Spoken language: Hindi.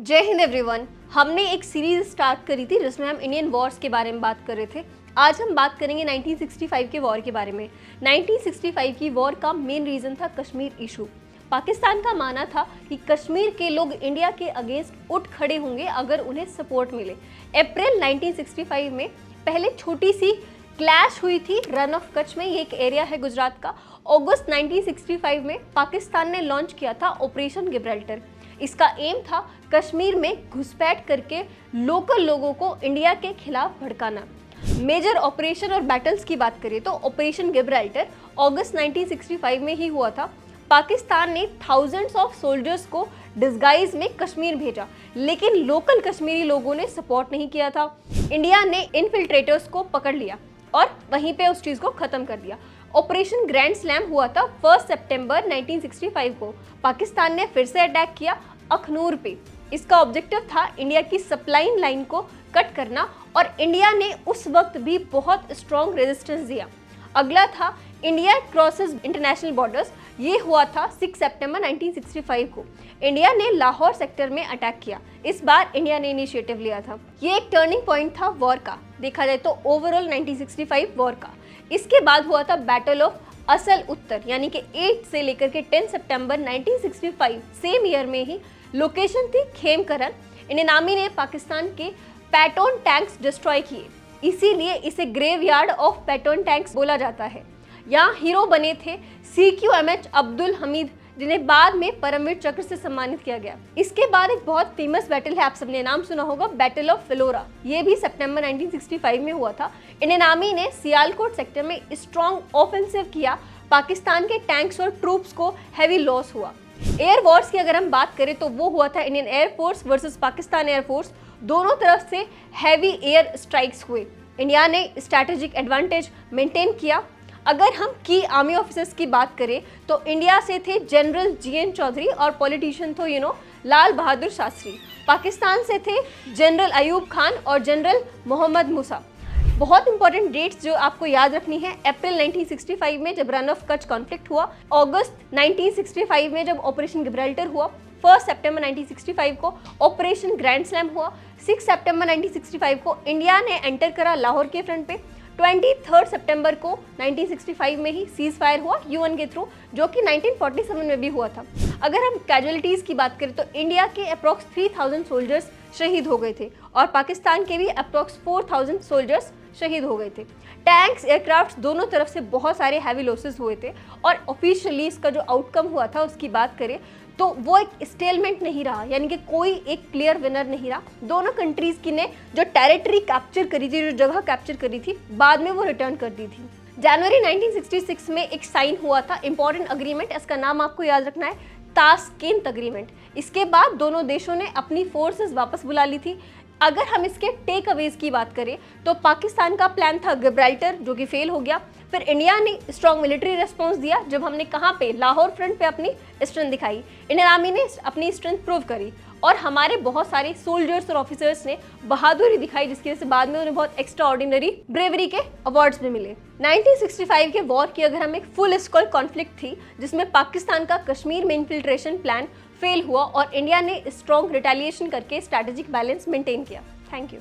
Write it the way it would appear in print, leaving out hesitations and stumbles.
जय हिंद एवरीवन। हमने एक सीरीज स्टार्ट करी थी जिसमें हम इंडियन वॉर्स के बारे में बात कर रहे थे। आज हम बात करेंगे 1965 के वॉर के बारे में। 1965 की वॉर का मेन रीजन था कश्मीर इशू। पाकिस्तान का मानना था कि कश्मीर के लोग इंडिया के अगेंस्ट उठ खड़े होंगे अगर उन्हें सपोर्ट मिले। अप्रैल 1965 में पहले छोटी सी क्लैश हुई थी रन ऑफ कच्छ में, ये एक एरिया है गुजरात का। अगस्त 1965 में पाकिस्तान ने लॉन्च किया था ऑपरेशन गिब्राल्टर। इसका एम था कश्मीर में घुसपैठ करके लोकल लोगों को इंडिया के खिलाफ भड़काना। मेजर ऑपरेशन और बैटल्स की बात करें तो ऑपरेशन गिब्राल्टर अगस्त 1965 में ही हुआ था। पाकिस्तान ने थाउजेंड्स ऑफ सोल्जर्स को डिस्गाइज में कश्मीर भेजा, लेकिन लोकल कश्मीरी लोगों ने सपोर्ट नहीं किया था। इंडिया ने इनफिल्ट्रेटर्स को पकड़ लिया और वहीं पे उस चीज को खत्म कर दिया। ऑपरेशन ग्रैंड स्लैम हुआ था 1 सितंबर 1965 को। पाकिस्तान ने फिर से अटैक किया अखनूर पे। इसका ऑब्जेक्टिव था इंडिया की सप्लाई लाइन को कट करना और इंडिया ने उस वक्त भी बहुत स्ट्रॉन्ग रेजिस्टेंस दिया। अगला था इंडिया क्रॉसेस इंटरनेशनल बॉर्डर्स। ये हुआ था 6 सितंबर 1965 को। इंडिया ने लाहौर सेक्टर में अटैक किया। इस बार इंडिया ने इनिशिएटिव लिया था। ये एक टर्निंग पॉइंट था वॉर का, देखा जाए तो ओवरऑल 1965 वॉर का। इसके बाद हुआ था बैटल ऑफ असल उत्तर, यानी कि 8 से लेकर के 10 सितंबर 1965 सेम ईयर में ही लोकेशन थी खेमकरन। इंडियन आर्मी ने पाकिस्तान के पैटर्न टैंक्स डिस्ट्रॉय किए, इसीलिए इसे ग्रेवयार्ड ऑफ पैटर्न टैंक्स बोला जाता है। यहाँ हीरो बने थे CQMH अब्दुल हमीद, जिन्हें बाद में परमवीर चक्र से सम्मानित किया गया। इसके बाद एक बहुत फेमस बैटल है, आप सबने नाम सुना होगा, बैटल ऑफ फिलोरा। ये भी सितंबर 1965 में हुआ था। इंडियन आर्मी ने सियालकोट सेक्टर में स्ट्रॉन्ग ऑफेंसिव किया। पाकिस्तान के टैंक्स और ट्रूप्स को हैवी लॉस हुआ। एयर वॉर्स की अगर हम बात करें तो वो हुआ था Indian air force versus Pakistan air force. दोनों तरफ से हैवी एयर स्ट्राइक्स हुए। इंडिया ने स्ट्रैटेजिक एडवांटेज मेंटेन किया। अगर हम की आर्मी ऑफिसर्स की बात करें तो इंडिया से थे जनरल GN चौधरी और पॉलिटिशियन तो लाल बहादुर शास्त्री। पाकिस्तान से थे जनरल अयूब खान और जनरल मोहम्मद मूसा। बहुत इंपॉर्टेंट डेट्स जो आपको याद रखनी है, अप्रैल 1965 में जब रन ऑफ कच्छ कॉन्फ्लिक्ट हुआ, अगस्त 1965 में जब ऑपरेशन गिब्राल्टर हुआ, 1 सितंबर 1965 को ऑपरेशन ग्रैंड स्लैम हुआ, 6 सितंबर 1965 को इंडिया ने एंटर करा लाहौर के फ्रंट पे, 23 सितंबर को 1965 में ही सीज फायर हुआ UN के थ्रू, जो कि 1947 में भी हुआ था। अगर हम कैजुअलिटीज की बात करें तो इंडिया के अप्रॉक्स 3000 सोल्जर्स शहीद हो गए थे और पाकिस्तान के भी अप्रॉक्स 4000 सोल्जर्स शहीद हो गए थे। टैंक्स, एयरक्राफ्ट दोनों तरफ से बहुत सारे हैवी लॉसेस हुए थे और ऑफिशियली इसका जो आउटकम हुआ था उसकी बात करें तो वो एक स्टेलमेंट नहीं रहा, यानी कि कोई एक क्लियर विनर नहीं रहा। दोनों कंट्रीज की ने जो टेरिटरी कैप्चर करी थी, जो जगह कैप्चर करी थी, बाद में वो रिटर्न कर दी थी। जनवरी 1966 में एक साइन हुआ था इंपॉर्टेंट अग्रीमेंट, इसका नाम आपको याद रखना है, ताशकेंत अग्रीमेंट। इसके बाद दोनों देशों ने अपनी फोर्सेस वापस बुला ली थी। अगर हम इसके टेक अवेज की बात करें तो पाकिस्तान का प्लान था गिब्राल्टर, जो कि फेल हो गया। फिर इंडिया ने स्ट्रॉन्ग मिलिट्री रिस्पॉन्स दिया जब हमने कहाँ पे, लाहौर फ्रंट पे अपनी स्ट्रेंथ दिखाई। इंडियन आर्मी ने अपनी स्ट्रेंथ प्रूव करी और हमारे बहुत सारे सोल्जर्स और ऑफिसर्स ने बहादुरी दिखाई, जिसकी वजह से बाद में उन्हें बहुत एक्स्ट्रा ऑर्डिनरी ब्रेवरी के अवार्ड्स भी मिले। 1965 के वॉर की अगर हम एक फुल स्केल कॉन्फ्लिक्ट थी जिसमें पाकिस्तान का कश्मीर में इन्फिल्ट्रेशन प्लान फेल हुआ और इंडिया ने स्ट्रॉन्ग रिटेलिएशन करके स्ट्रैटेजिक बैलेंस मेंटेन किया। Thank you.